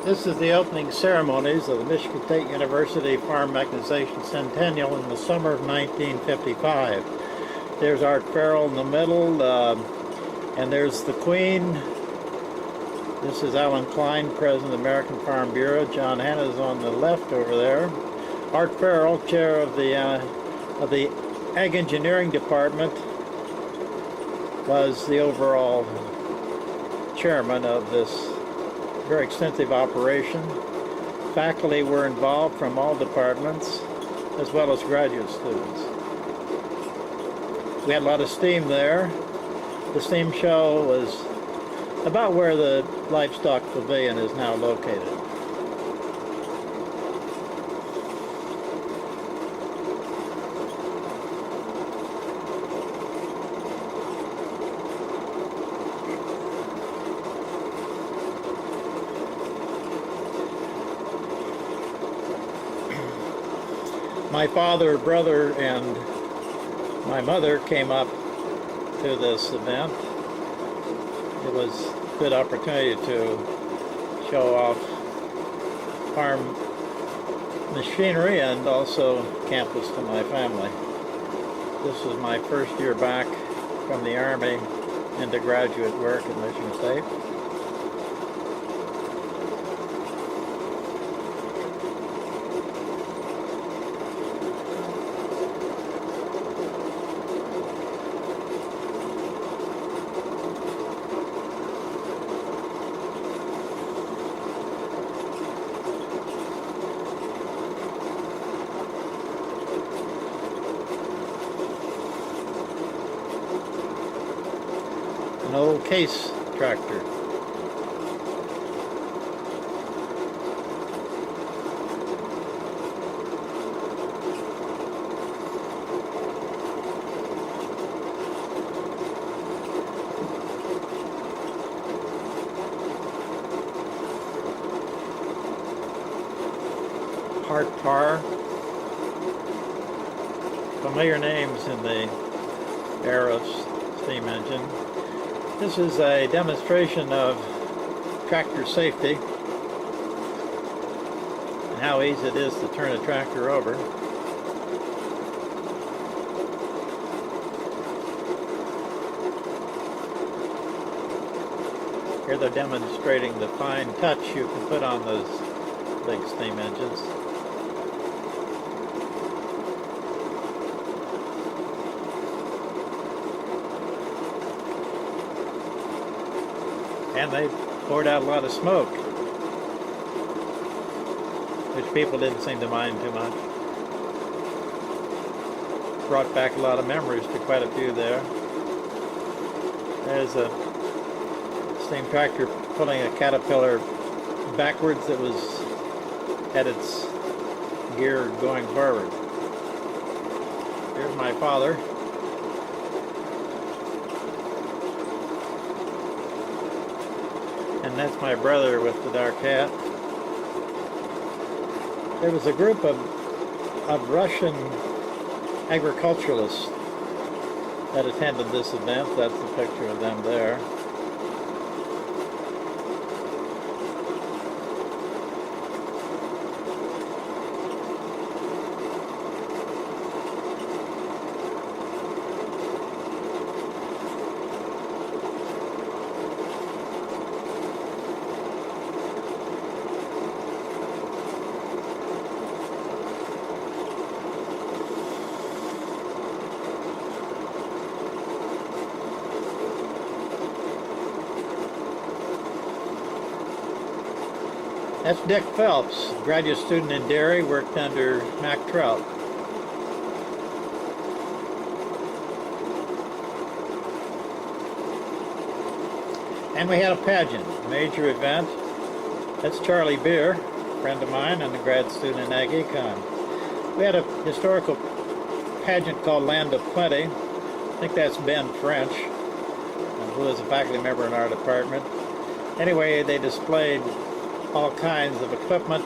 This is the opening ceremonies of the Michigan State University Farm Mechanization Centennial in the summer of 1955. There's Art Farrell in the middle, and there's the Queen. This is Alan Klein, President of the American Farm Bureau. John Hanna's on the left over there. Art Farrell, chair of the Ag Engineering Department, was the overall chairman of this very extensive operation. Faculty were involved from all departments, as well as graduate students. We had a lot of steam there. The steam show was about where the livestock pavilion is now located. My father, brother, and my mother came up to this event. It was a good opportunity to show off farm machinery and also campus to my family. This was my first year back from the Army into graduate work at Michigan State. An old case tractor. Hart car. Familiar names in the era of steam engine. This is a demonstration of tractor safety and how easy it is to turn a tractor over. Here they're demonstrating the fine touch you can put on those big steam engines. And they poured out a lot of smoke, which people didn't seem to mind too much. Brought back a lot of memories to quite a few there. There's a steam tractor pulling a Caterpillar backwards that was at its gear going forward. Here's my father. And that's my brother with the dark hat. There was a group of Russian agriculturalists that attended this event. That's a picture of them there. That's Dick Phelps, graduate student in dairy, worked under Mack Trout. And we had a pageant, a major event. That's Charlie Beer, a friend of mine and a grad student in Ag Econ. We had a historical pageant called Land of Plenty. I think that's Ben French, who is a faculty member in our department. Anyway, they displayed all kinds of equipment,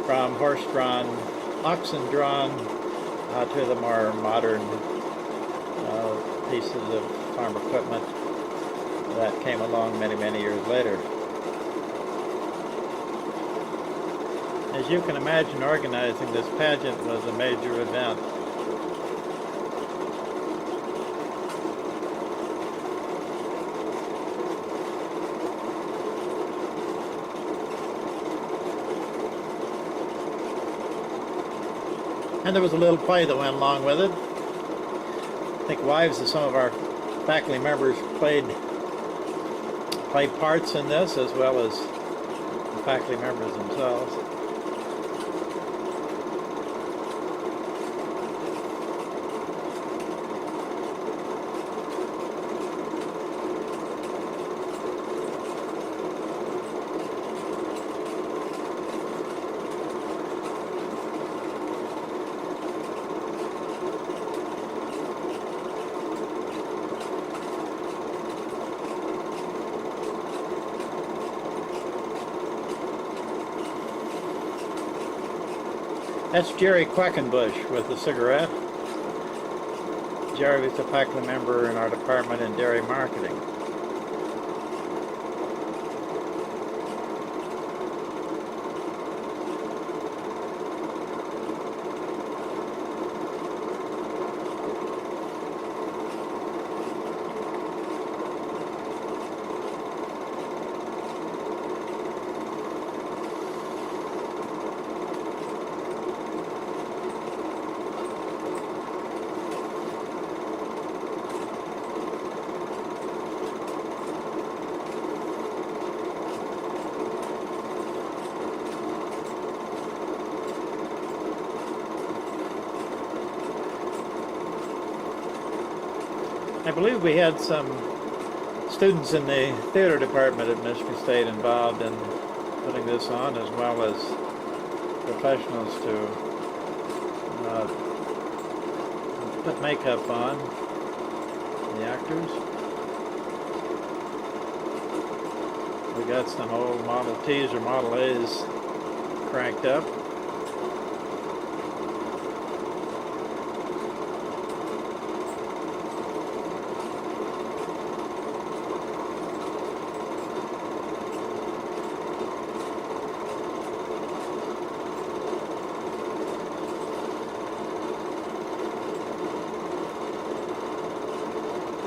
from horse-drawn, oxen-drawn, to the more modern pieces of farm equipment that came along many, many years later. As you can imagine, organizing this pageant was a major event. And there was a little play that went along with it. I think wives of some of our faculty members played parts in this, as well as the faculty members themselves. That's Jerry Quackenbush with a cigarette. Jerry was a faculty member in our department in dairy marketing. I believe we had some students in the theater department at Michigan State involved in putting this on, as well as professionals to put makeup on the actors. We got some old Model Ts or Model As cranked up.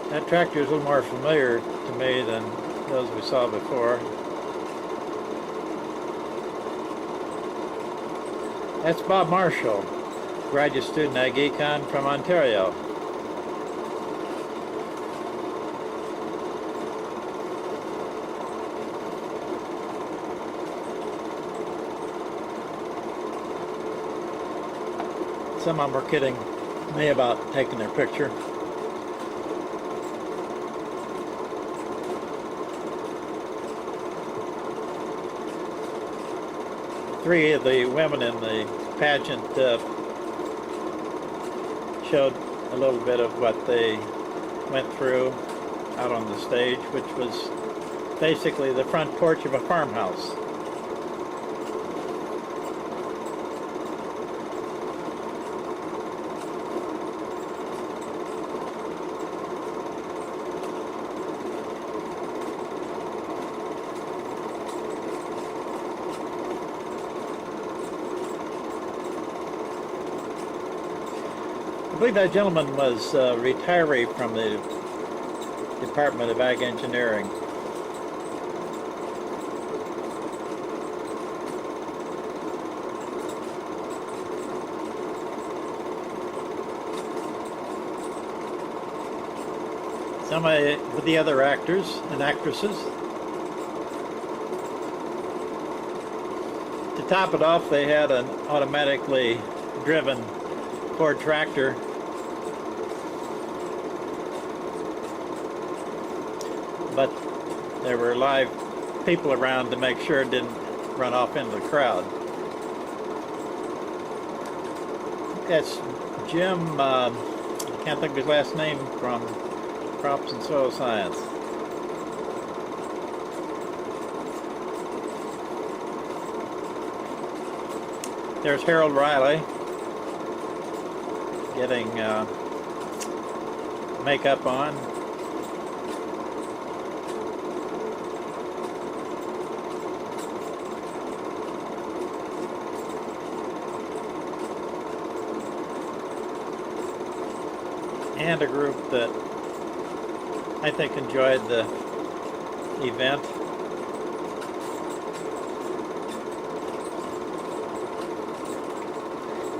That tractor is a little more familiar to me than those we saw before. That's Bob Marshall, graduate student Ag Econ from Ontario. Some of them were kidding me about taking their picture. Three of the women in the pageant showed a little bit of what they went through out on the stage, which was basically the front porch of a farmhouse. I believe that gentleman was a retiree from the Department of Ag Engineering. Some of the other actors and actresses. To top it off, they had an automatically driven Ford tractor. But there were live people around to make sure it didn't run off into the crowd. That's Jim, I can't think of his last name, from Crops and Soil Science. There's Harold Riley getting makeup on. and a group that I think enjoyed the event.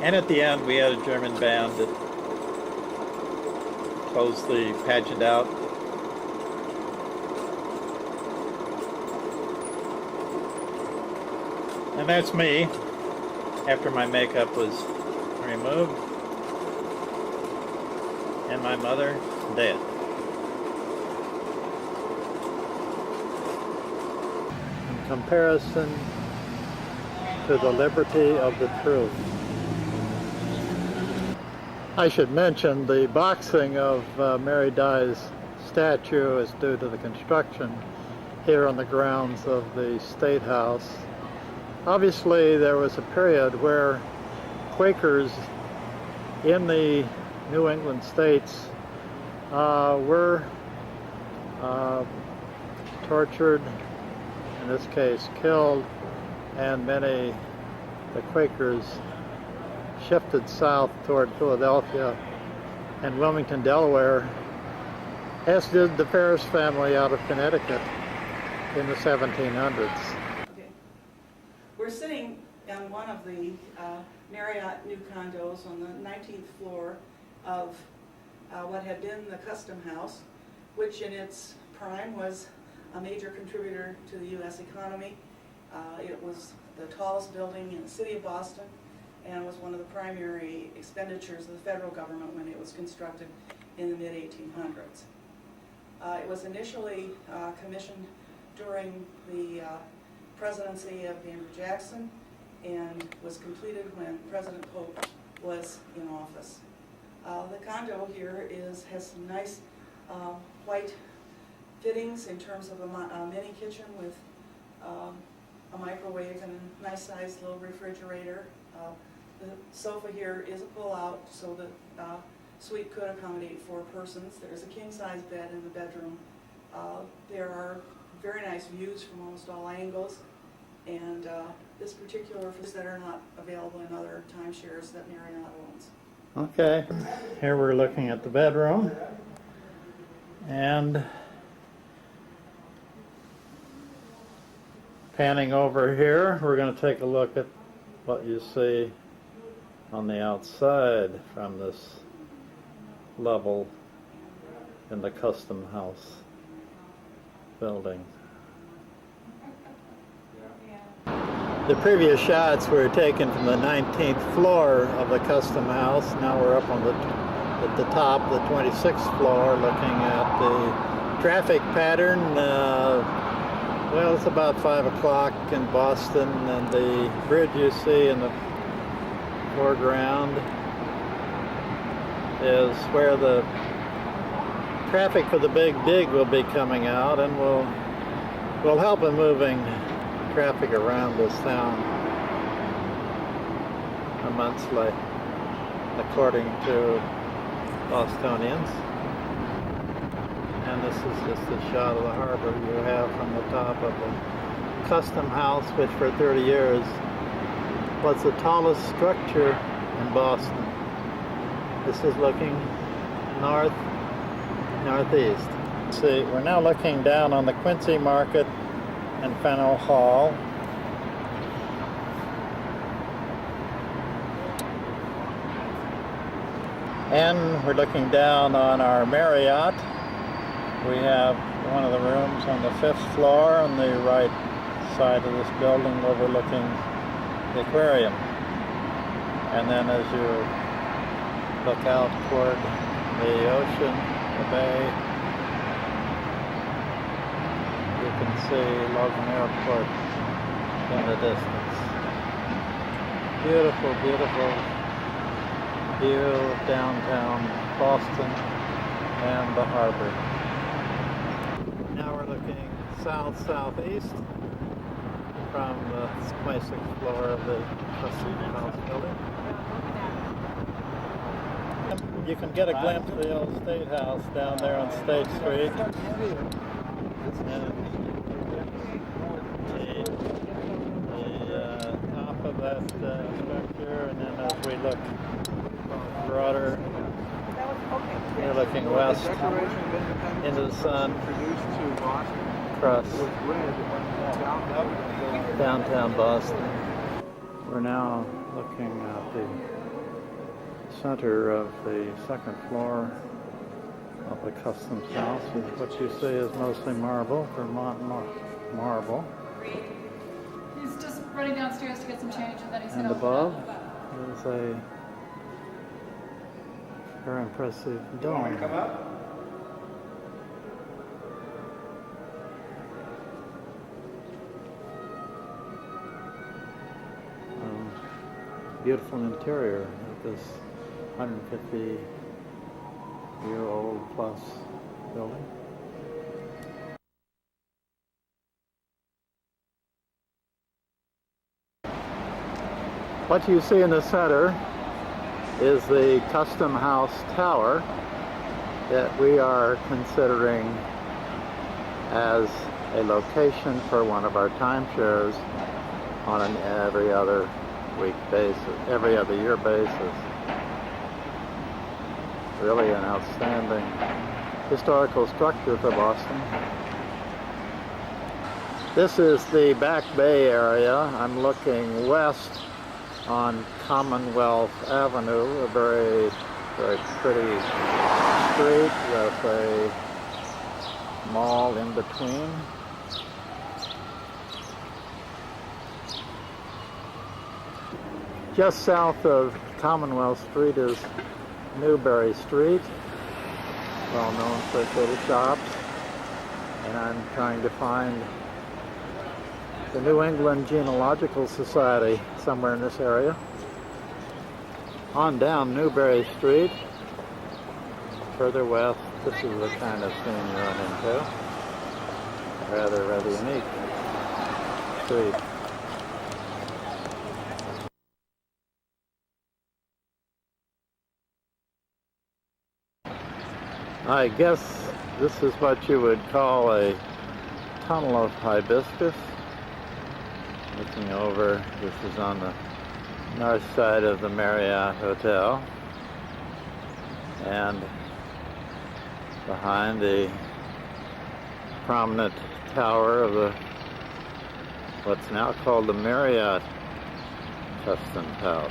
And at the end, we had a German band that closed the pageant out. And that's me after my makeup was removed and my mother dead. In comparison to the liberty of the truth. I should mention the boxing of Mary Dye's statue is due to the construction here on the grounds of the State House. Obviously, there was a period where Quakers in the New England states were tortured, in this case killed, and many the Quakers shifted south toward Philadelphia and Wilmington, Delaware, as did the Ferris family out of Connecticut in the 1700s. Okay. We're sitting on one of the Marriott new condos on the 19th floor of what had been the Custom House, which in its prime was a major contributor to the U.S. economy. It was the tallest building in the city of Boston, and was one of the primary expenditures of the federal government when it was constructed in the mid-1800s. It was initially commissioned during the presidency of Andrew Jackson and was completed when President Polk was in office. The condo here has some nice white fittings in terms of a mini kitchen with a microwave and a nice sized little refrigerator. The sofa here is a pull-out, so the suite could accommodate 4 persons. There's a king-size bed in the bedroom. There are very nice views from almost all angles, and this particular that are not available in other timeshares that Marriott owns. Okay, here we're looking at the bedroom, and panning over here, we're going to take a look at what you see on the outside from this level in the Custom House building. The previous shots were taken from the 19th floor of the Custom House. Now we're up on at the top, the 26th floor, looking at the traffic pattern. Well, it's about 5 o'clock in Boston, and the bridge you see in the foreground is where the traffic for the Big Dig will be coming out, and will help in moving traffic around this town immensely, according to Bostonians. And this is just a shot of the harbor you have from the top of the Custom House, which for 30 years was the tallest structure in Boston. This is looking northeast. See, we're now looking down on the Quincy Market and Faneuil Hall. And we're looking down on our Marriott. We have one of the rooms on the 5th floor on the right side of this building overlooking the aquarium. And then as you look out toward the ocean, the bay, you can see Logan Airport in the distance. Beautiful, beautiful view of downtown Boston and the harbor. Now we're looking south-southeast from the 26th floor of the Custom House building. You can get a glimpse of the old State House down there on State Street. And the top of that structure, and then as we look broader You're looking west into the sun across downtown Boston. We're now looking at the center of the second floor of the customs house. What you see is mostly marble, Vermont marble. He's just running downstairs to get some change, and then he's And above is a very impressive dome. Come up. Beautiful interior of this 150-year-old plus building. What you see in the center is the Custom House Tower that we are considering as a location for one of our timeshares on an every other year basis. Really an outstanding historical structure for Boston. This is the Back Bay area. I'm looking west on Commonwealth Avenue, a very, very pretty street with a mall in between. Just south of Commonwealth Street is Newbury Street, well known for its little shops, and I'm trying to find the New England Genealogical Society somewhere in this area. On down Newbury Street, further west, this is the kind of scene you run into. Rather unique street. I guess this is what you would call a tunnel of hibiscus. Looking over, this is on the north side of the Marriott Hotel, and behind the prominent tower of the what's now called the Marriott Customs House.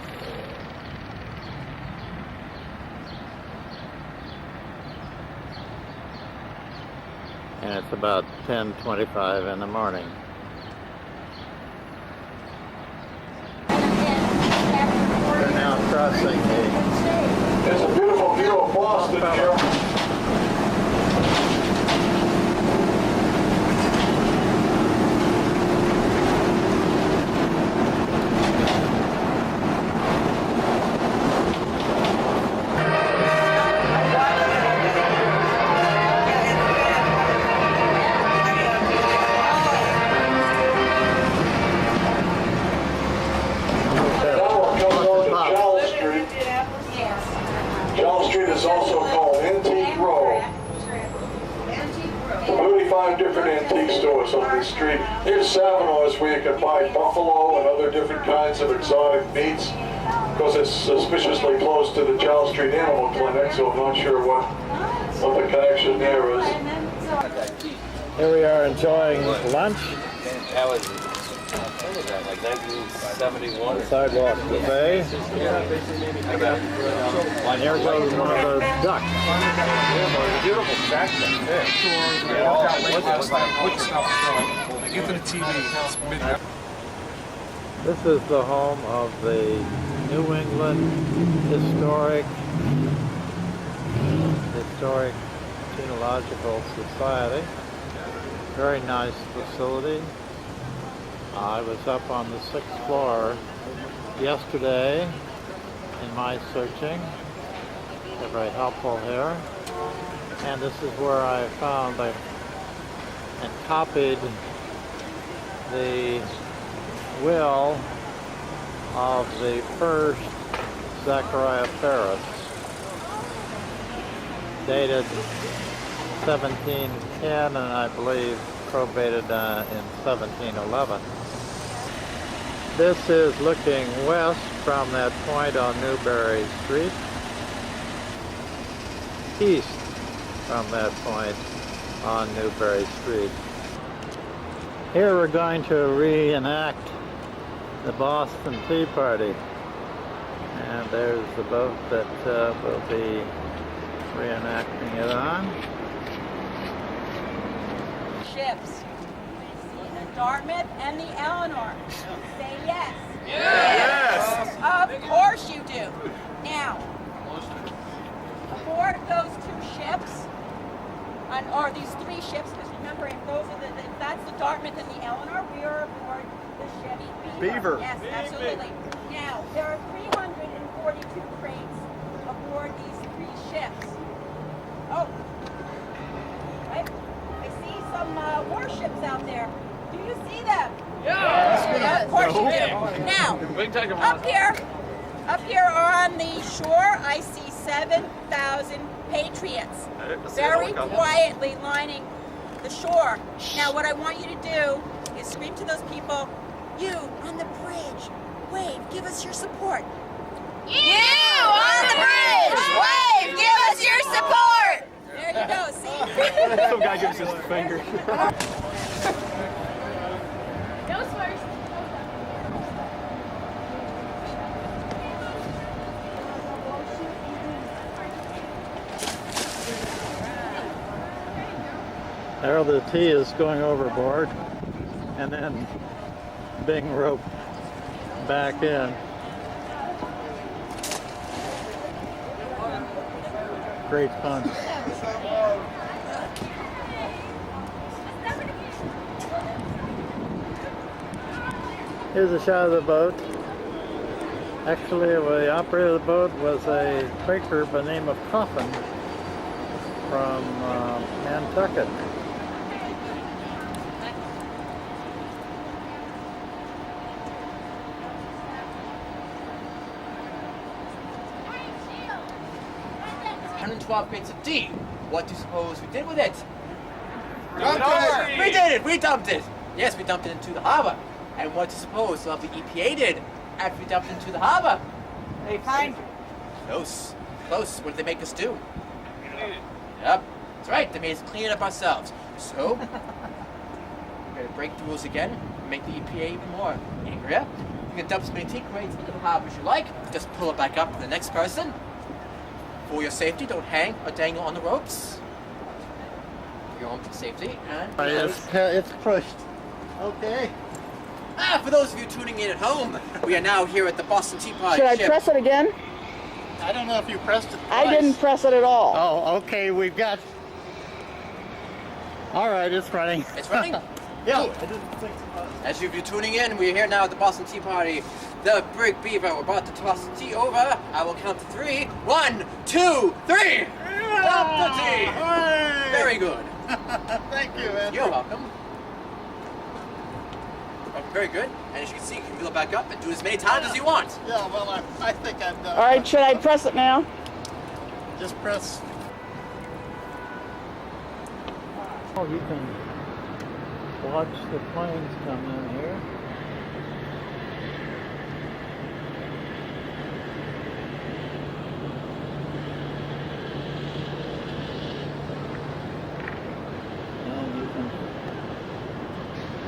And it's about 10:25 in the morning. We're now crossing the... It's a beautiful view of Boston, Jim. Is also called Antique Row. 35 different antique stores on this street. Here's Savino's, where you can buy buffalo and other different kinds of exotic meats, because it's suspiciously close to the Charles Street Animal Clinic, so I'm not sure what the connection there is. Here we are enjoying lunch. That was, when was that, like 1971? Sidewalk buffet. And here goes one of the ducks. Beautiful section, too. Get to the TV. This is the home of the New England Historic Genealogical Society. Very nice facility. I was up on the 6th floor yesterday in my searching. They're very helpful here. And this is where I found and copied the will of the first Zachariah Ferris, dated 1710, and I believe probated in 1711. This is looking west from that point on Newbury Street. east from that point on Newberry Street. Here we're going to reenact the Boston Tea Party. And there's the boat that we'll be reenacting it on. Ships. The Dartmouth and the Eleanor. Say yes. Yes! Of course you do. Now, aboard those two ships, or these three ships, because remember, if that's the Dartmouth and the Eleanor, we are aboard the ship Beaver. Yes, absolutely. Now, there are 342 crates aboard these three ships. Oh, right. I see some warships out there. Do you see them? Yeah, of course you do. Now, up here on the shore, I see 7,000 patriots very quietly lining the shore. Now, what I want you to do is scream to those people, you on the bridge, wave, give us your support. You on the bridge, wave, give us your support. There you go, see? Some guy gives us the finger. Go first. There the tea is going overboard and then being roped back in. Great fun. Here's a shot of the boat. Actually, the operator of the boat was a Quaker by the name of Coffin from Nantucket. Crates of tea. What do you suppose we did with it? Dumped it! We did it! We dumped it! Yes, we dumped it into the harbor. And what do you suppose the EPA did after we dumped it into the harbor? They fined. Close. Close. What did they make us do? Yep. That's right. They made us clean it up ourselves. So, we're going to break the rules again and make the EPA even more angrier. You can dump as many tea crates into the harbor as you like. Just pull it back up for the next person. For your safety, don't hang or dangle on the ropes. For your own safety, and It's pushed. Okay. for those of you tuning in at home, we are now here at the Boston Tea Party. Should I ship. press it again? I don't know if you pressed it I twice. didn't press it at all. Oh, okay, we've got... All right, it's running. It's running? Yeah. As you're tuning in, we are here now at the Boston Tea Party. The Big Beaver, we're about to toss the tea over. I will count to 3. 1, 2, 3! Dump the tea! Hooray! Very good. Thank you, Andrew. You're welcome. Very good. And as you can see, you can fill it back up and do as many times as you want. Yeah, well, I think I've done. All right, should I press it now? Just press. Oh, you can watch the planes come in here. And you can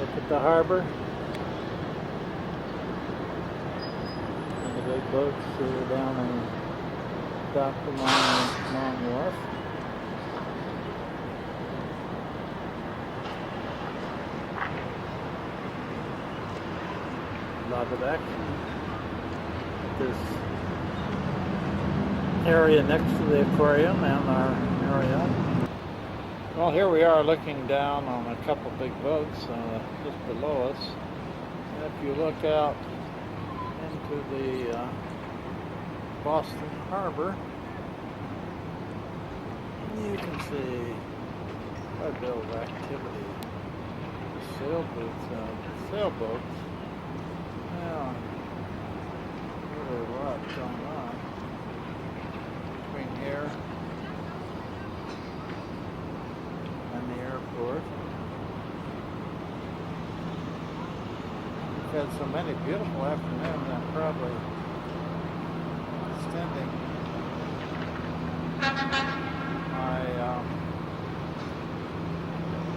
look at the harbor. And the big boats that are down and docked along Long Wharf. A lot of action at this area next to the aquarium and our area. Well, here we are looking down on a couple big boats just below us. And if you look out into the Boston Harbor, you can see quite a bit of activity. Sailboats. Yeah, really a lot going on between here and the airport. We've had so many beautiful afternoons, I'm probably extending my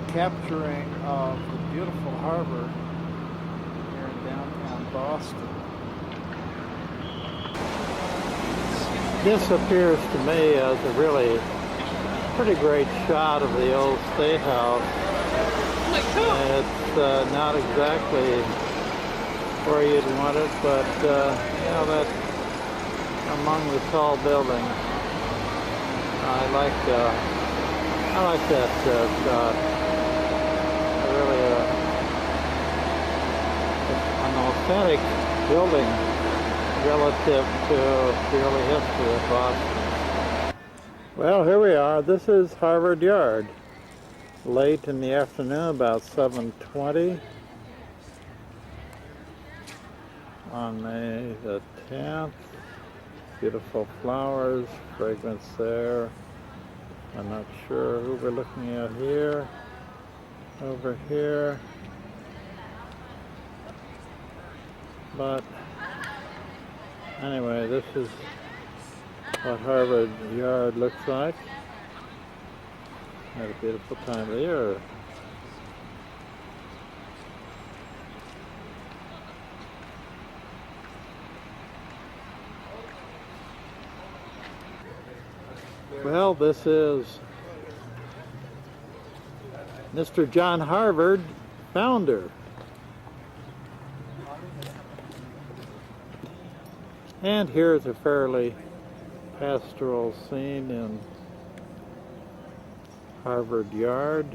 capturing of the beautiful harbor here in downtown Boston. This appears to me as a really pretty great shot of the old State House. It's not exactly where you'd want it, but you know, that among the tall buildings, I like that shot. Really, an authentic building relative to the early history of Boston. Well, here we are. This is Harvard Yard. Late in the afternoon, about 7:20 on May the 10th. Beautiful flowers, fragrance there. I'm not sure who we're looking at here. Over here. But anyway, this is what Harvard Yard looks like. Had a beautiful time of the year. Well, this is Mr. John Harvard, founder. And here's a fairly pastoral scene in Harvard Yard.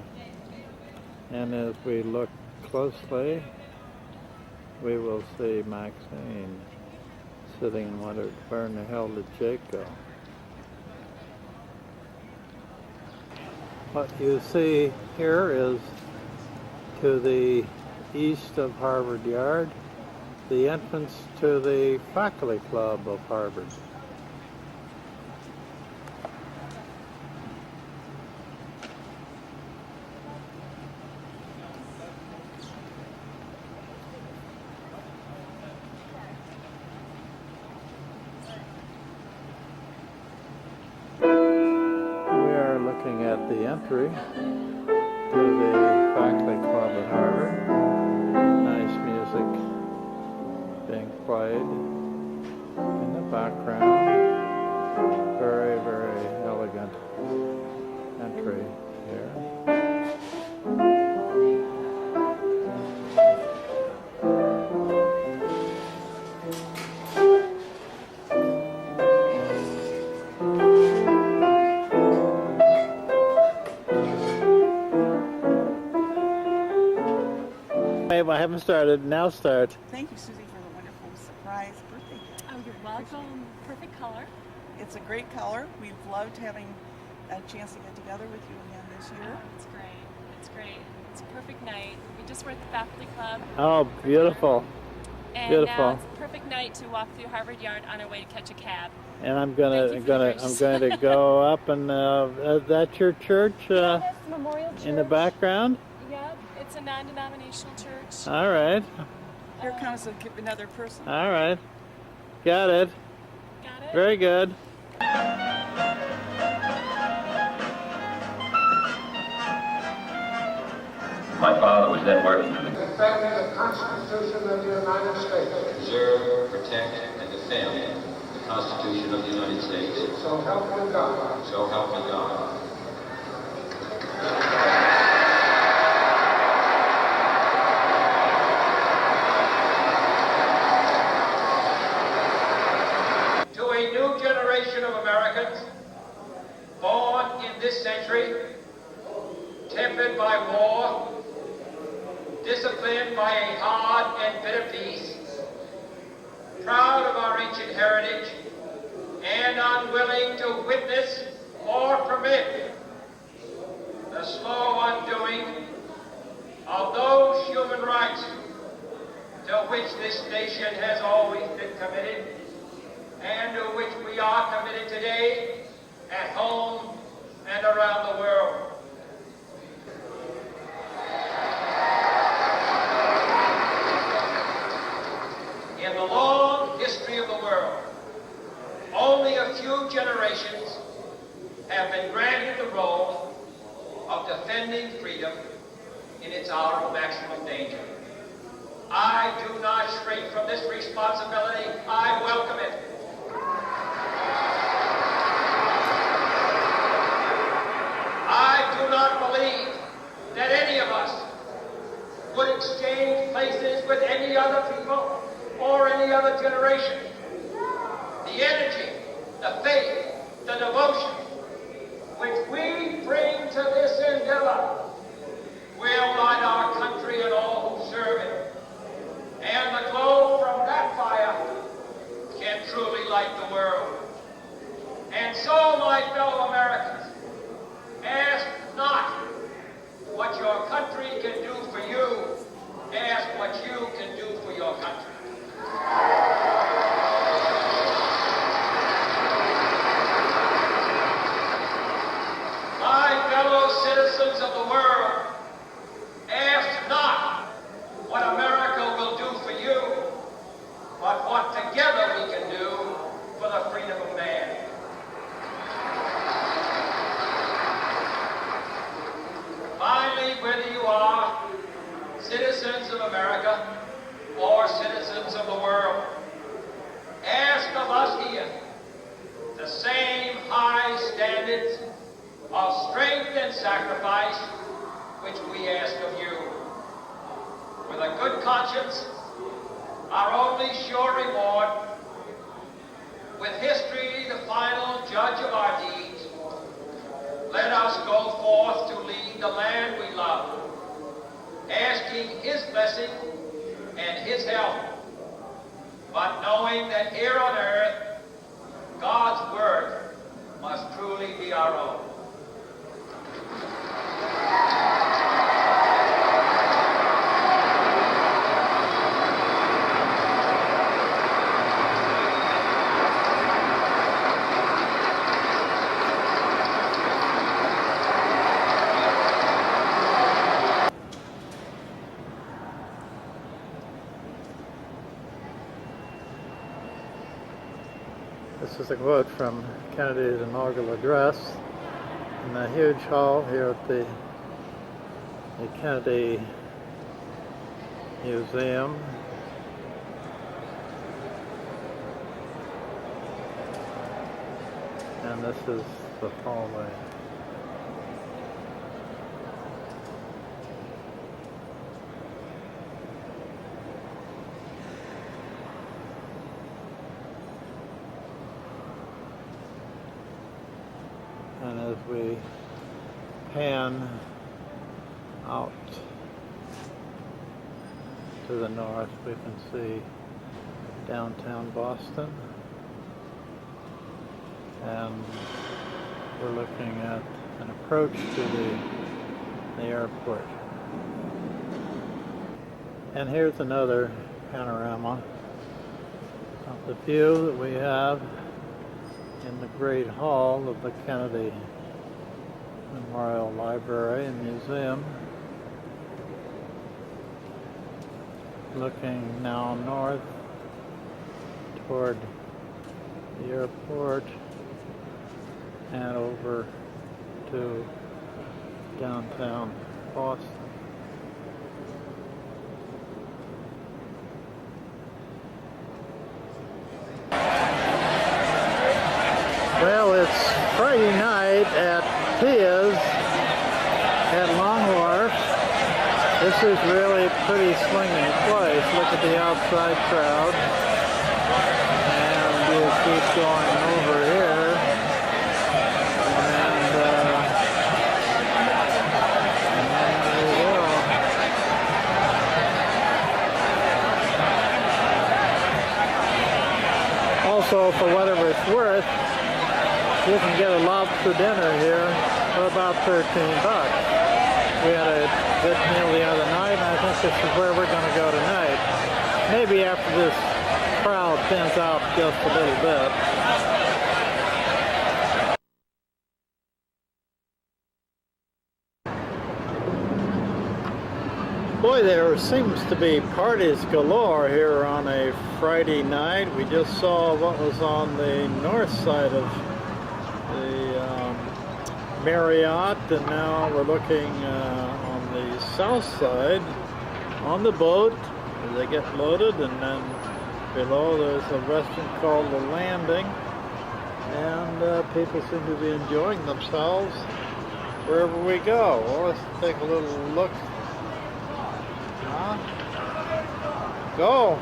And as we look closely, we will see Maxine sitting and wondering, where in the hell did Jake go? What you see here is to the east of Harvard Yard, the entrance to the faculty club of Harvard. Looking at the entry to the faculty club at Harvard. Nice music being played in the background. Very, very elegant entry here. I haven't started. Now start. Thank you, Susie, for the wonderful surprise birthday gift. Oh, you're welcome. Perfect color. It's a great color. We've loved having a chance to get together with you again this year. Oh, it's great. It's great. It's a perfect night. We just were at the faculty club. Oh, beautiful. And beautiful. now it's a perfect night to walk through Harvard Yard on our way to catch a cab. And I'm going to go up and that's your church Yes, Memorial Church. in the background. Yep, it's a non-denominational church. All right. Here comes another person. All right. Got it. Got it? Very good. My father was then working. Defend the Constitution of the United States. Preserve, protect, and defend the Constitution of the United States. So help me God. So help me God. To a new generation of Americans born in this century, tempered by war, disciplined by a hard and bitter peace, proud of our ancient heritage, and unwilling to witness or permit the slow undoing of those human rights to which this nation has always been committed, and to which we are committed today at home and around the world. In the long history of the world, only a few generations have been granted the role of defending freedom in its hour of maximum danger. I do not shrink from this responsibility. I welcome it. I do not believe that any of us would exchange places with any other people or any other generation. The energy, the faith, the devotion which we bring to this endeavor will light our country and all who serve it. And the glow from that fire can truly light the world. And so, my fellow Americans, ask not what your country can do for you, ask what you can do for your country. My fellow citizens of the world, ask not what America will do for you, but what together we can do for the freedom of man. Finally, whether you are citizens of America or citizens of the world, ask of us here the same high standards of strength and sacrifice which we ask of you. With a good conscience, our only sure reward, with history the final judge of our deeds, let us go forth to lead the land we love, asking his blessing and his help, but knowing that here on earth, God's word must truly be our own. This is a quote from Kennedy's inaugural address in the huge hall here at the Kennedy Museum. And this is the hallway. And as we pan out to the north, we can see downtown Boston. And we're looking at an approach to the airport. And here's another panorama of the view that we have in the Great Hall of the Kennedy Memorial Library and Museum. Looking now north toward the airport and over to downtown Boston. Well, it's Friday night at Pia's at Long Wharf. This is really a pretty swinging place. Look at the outside crowd. And you keep going over here. And there you go. Also, for whatever it's worth, you can get a lobster dinner here for about $13. We had a good meal the other night, and I think this is where we're going to go tonight. Maybe after this crowd thins out just a little bit. Boy, there seems to be parties galore here on a Friday night. We just saw what was on the north side of the Marriott, and now we're looking on the south side on the boat as they get loaded, and then below there's a restaurant called The Landing, and people seem to be enjoying themselves wherever we go. Well, let's take a little look. Huh? Go.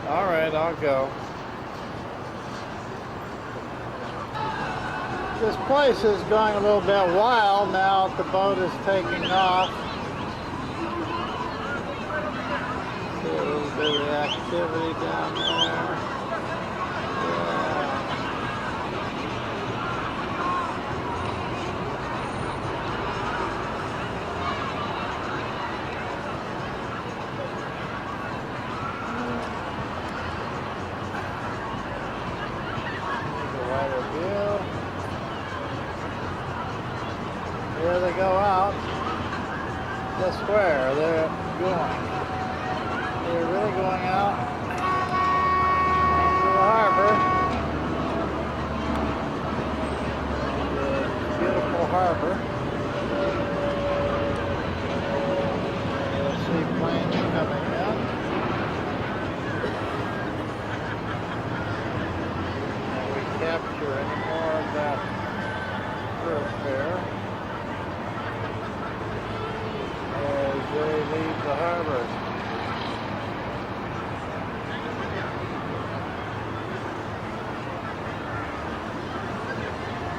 All right, I'll go. This place is going a little bit wild now that the boat is taking off. See a little bit of activity down there. Here they go out. Just where they're going. They're really going out into the harbor. The beautiful harbor. You'll see planes coming in. And we capture any more of that earth there. They leave the harbor.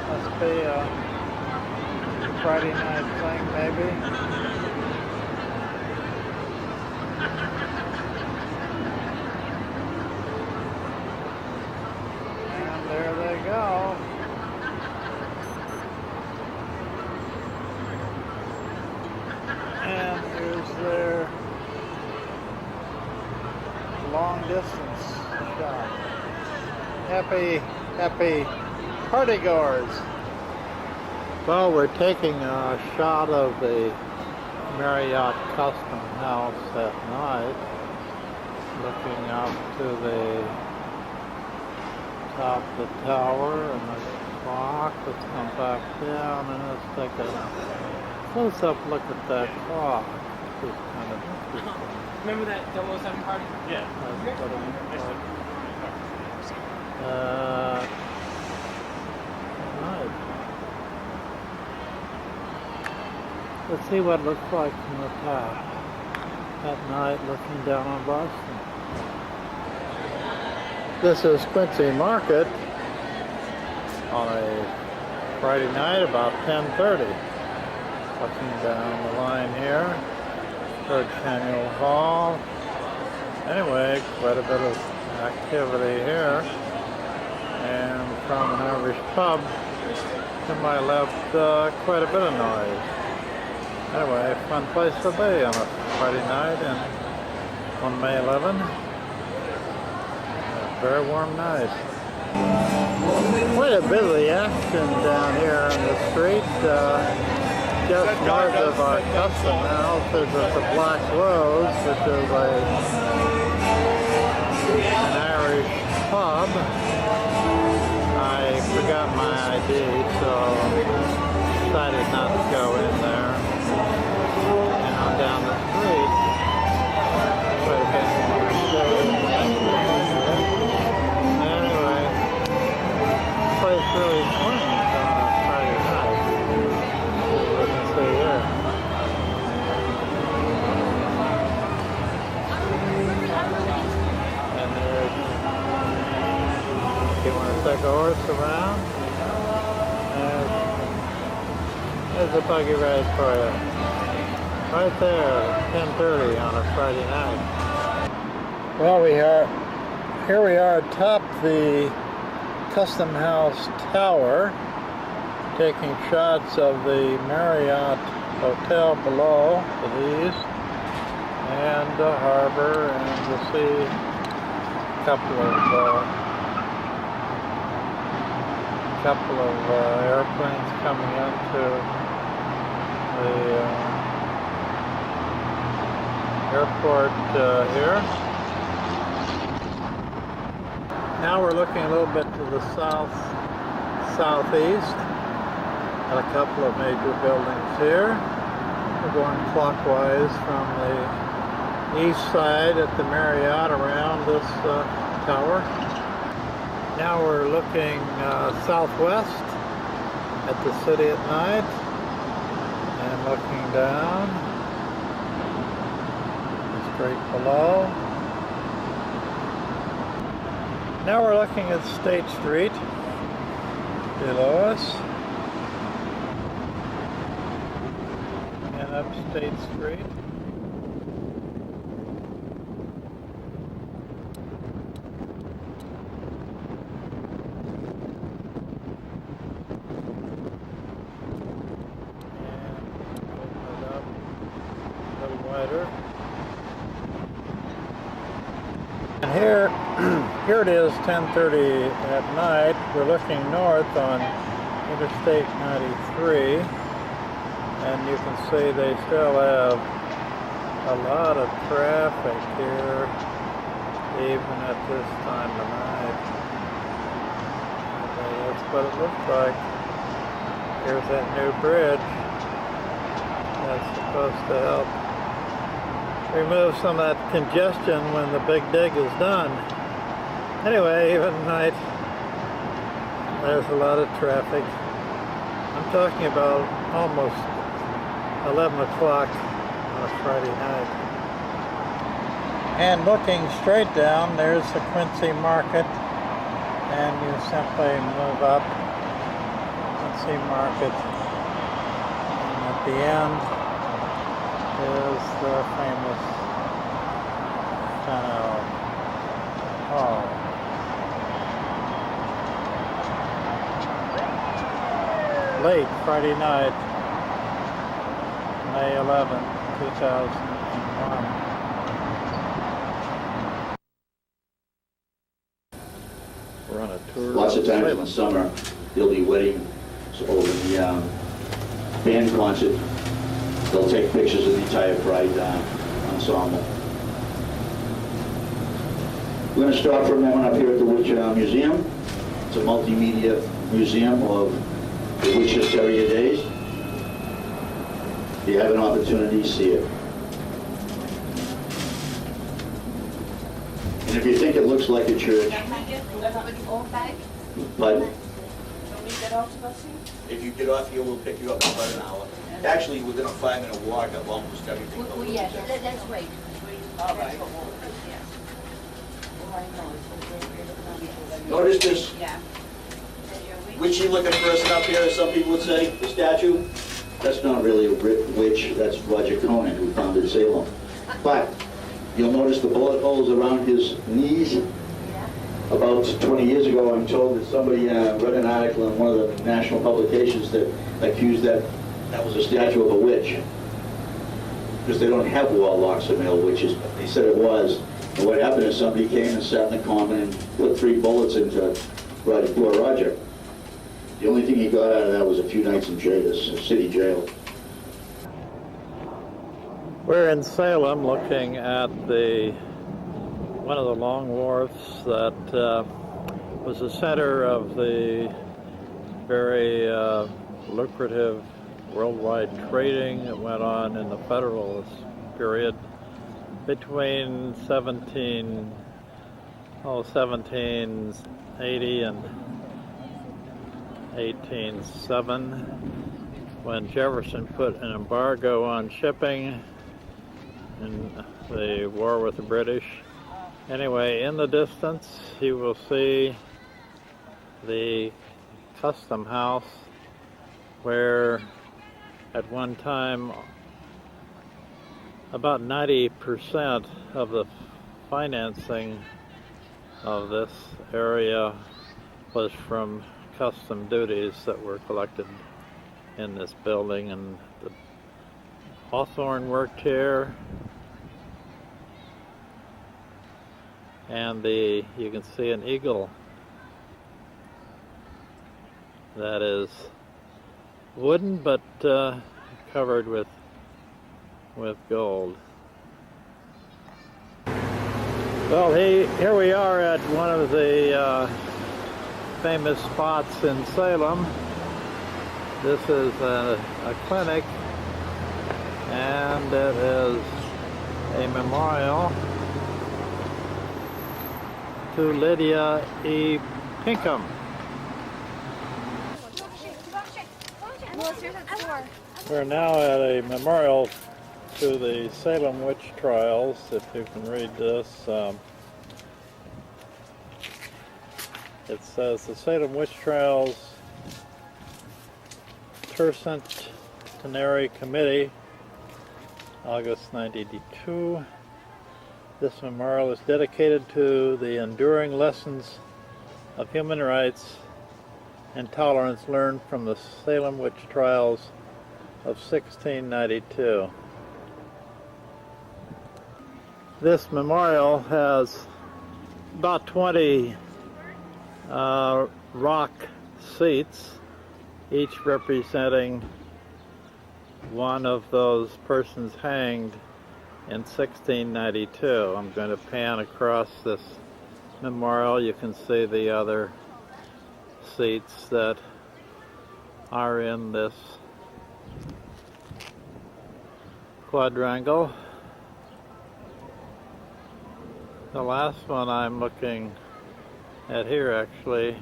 Must be a Friday night thing, maybe. And there they go. And here's their long distance shot. Happy partygoers. Well, we're taking a shot of the Marriott Custom House at night, looking up to the top of the tower and the clock. Let's come back down and let's take a close-up look at that clock. This is kind of interesting. Remember that 007 party? Yeah. That's what it right. Let's see what it looks like from the top at night looking down on Boston. This is Quincy Market on a Friday night about 10:30. Looking down the line here, Centenial Hall. Anyway, quite a bit of activity here. And from an Irish pub to my left, quite a bit of noise. Anyway, fun place to be on a Friday night and on May 11. A very warm night. Quite a bit of the action down here on the street. Just north of our custom house is the Black Rose, which is an Irish pub. I forgot my ID, so decided not to go in there. And on down the street, quite a bit more activity. Anyway, the place really swings on a Friday night. Here. And there's, you want to take a horse around? There's a buggy ride for you. Right there, 10:30 on a Friday night. Well, here we are atop the Custom House Tower, taking shots of the Marriott Hotel below to the east and the harbor, and you'll see a couple of airplanes coming into the airport here. Now we're looking a little bit to the southeast. Got a couple of major buildings here. We're going clockwise from the east side at the Marriott around this tower. Now we're looking southwest at the city at night and looking down straight below. Now we're looking at State Street below us and up State Street. And here it is, 10:30 at night. We're looking north on Interstate 93, and you can see they still have a lot of traffic here, even at this time of night. And that's what it looks like. Here's that new bridge that's supposed to help remove some of that congestion when the big dig is done. Anyway, even at night, there's a lot of traffic. I'm talking about almost 11 o'clock on a Friday night. And looking straight down, there's the Quincy Market, and you simply move up Quincy Market, and at the end is the famous Centenial Hall. Late Friday night, May 11, 2001. We're on a tour. Lots of times in the summer, there'll be weddings over the band concert. They'll take pictures of the entire Pride ensemble. We're going to stop for a moment up here at the Witch Museum. It's a multimedia museum of the Witch Hysteria days. If you have an opportunity, see it. And if you think it looks like a church, but if you get off here, we'll pick you up in about an hour. Actually, within a 5-minute walk of almost everything. Well, yeah, that's great. All right. Notice this witchy looking person up here, as some people would say, the statue. That's not really a witch, that's Roger Conan, who founded Salem. But you'll notice the bullet holes around his knees. About 20 years ago, I'm told that somebody read an article in one of the national publications that accused that was a statue of a witch. Because they don't have warlocks or male witches, but they said it was. And what happened is somebody came and sat in the common and put 3 bullets into poor Roger. The only thing he got out of that was a few nights in jail, this city jail. We're in Salem looking at one of the long wharfs that was the center of the very lucrative worldwide trading that went on in the Federalist period between 1780 and 1807, when Jefferson put an embargo on shipping in the war with the British. Anyway, in the distance you will see the custom house where at one time about 90% of the financing of this area was from custom duties that were collected in this building, and the Hawthorne worked here, and you can see an eagle that is wooden but covered with gold. Well, here we are at one of the famous spots in Salem, This is a clinic, and it is a memorial to Lydia E. Pinkham. We're now at a memorial to the Salem witch trials, if you can read this. It says the Salem witch trials Centenary Committee, August 1982. This memorial is dedicated to the enduring lessons of human rights and tolerance learned from the Salem witch trials of 1692. This memorial has about 20 rock seats, each representing one of those persons hanged in 1692. I'm going to pan across this memorial. You can see the other seats that are in this quadrangle. The last one I'm looking at here actually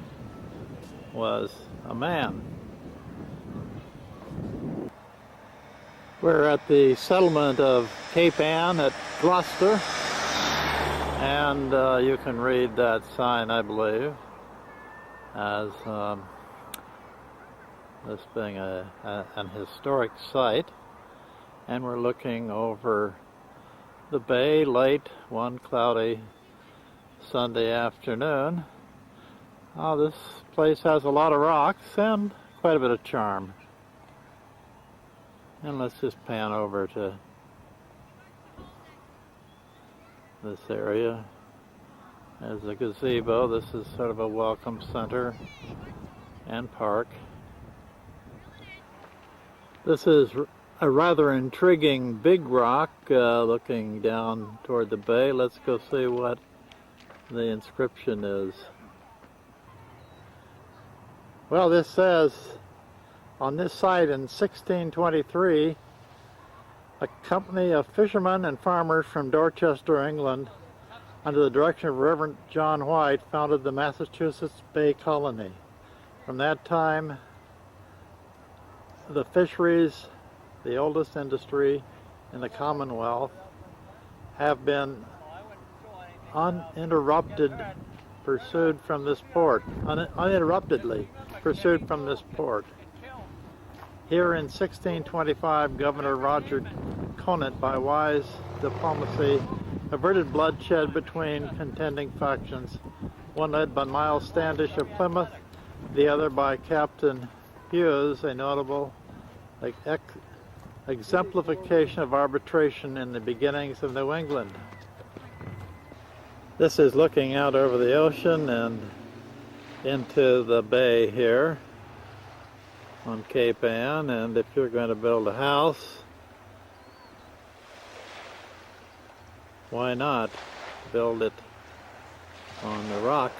was a man. We're at the settlement of Cape Ann at Gloucester, and you can read that sign, I believe, as this being an historic site. And we're looking over the bay late one cloudy Sunday afternoon. Oh, this place has a lot of rocks and quite a bit of charm. And let's just pan over to this area. There's a gazebo. This is sort of a welcome center and park. This is a rather intriguing big rock looking down toward the bay. Let's go see what the inscription is. Well, this says, on this site in 1623, a company of fishermen and farmers from Dorchester, England, under the direction of Reverend John White, founded the Massachusetts Bay Colony. From that time, the fisheries, the oldest industry in the Commonwealth, have been uninterruptedly pursued from this port. Here in 1625, Governor Roger Conant, by wise diplomacy, averted bloodshed between contending factions, one led by Miles Standish of Plymouth, the other by Captain Hughes, a notable exemplification of arbitration in the beginnings of New England. This is looking out over the ocean and into the bay here on Cape Ann, and if you're going to build a house, why not build it on the rocks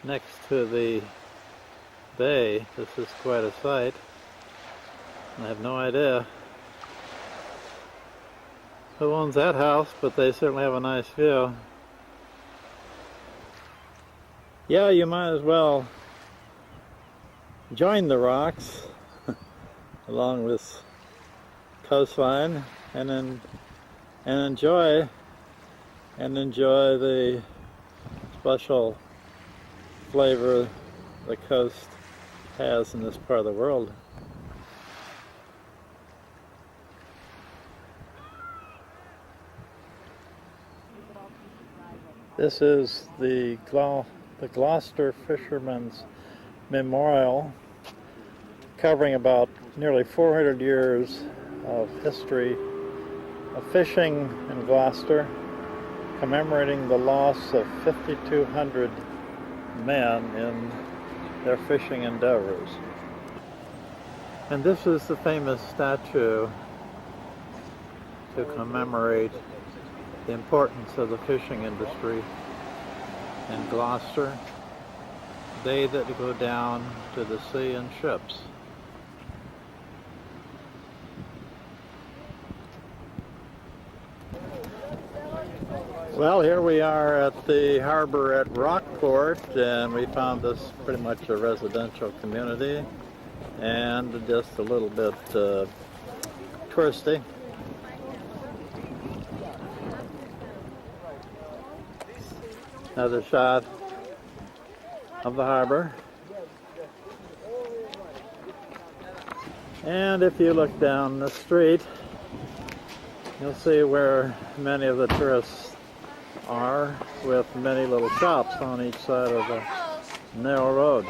next to the bay? This is quite a sight. I have no idea who owns that house, but they certainly have a nice view. Yeah, you might as well join the rocks along this coastline and enjoy the special flavor the coast has in this part of the world. This is the Gloucester Fishermen's Memorial, covering about nearly 400 years of history of fishing in Gloucester, commemorating the loss of 5,200 men in their fishing endeavors. And this is the famous statue to commemorate the importance of the fishing industry in Gloucester. they that go down to the sea in ships. Well, here we are at the harbor at Rockport, and we found this pretty much a residential community and just a little bit touristy. Another shot of the harbor. And if you look down the street, you'll see where many of the tourists are, with many little shops on each side of the narrow road.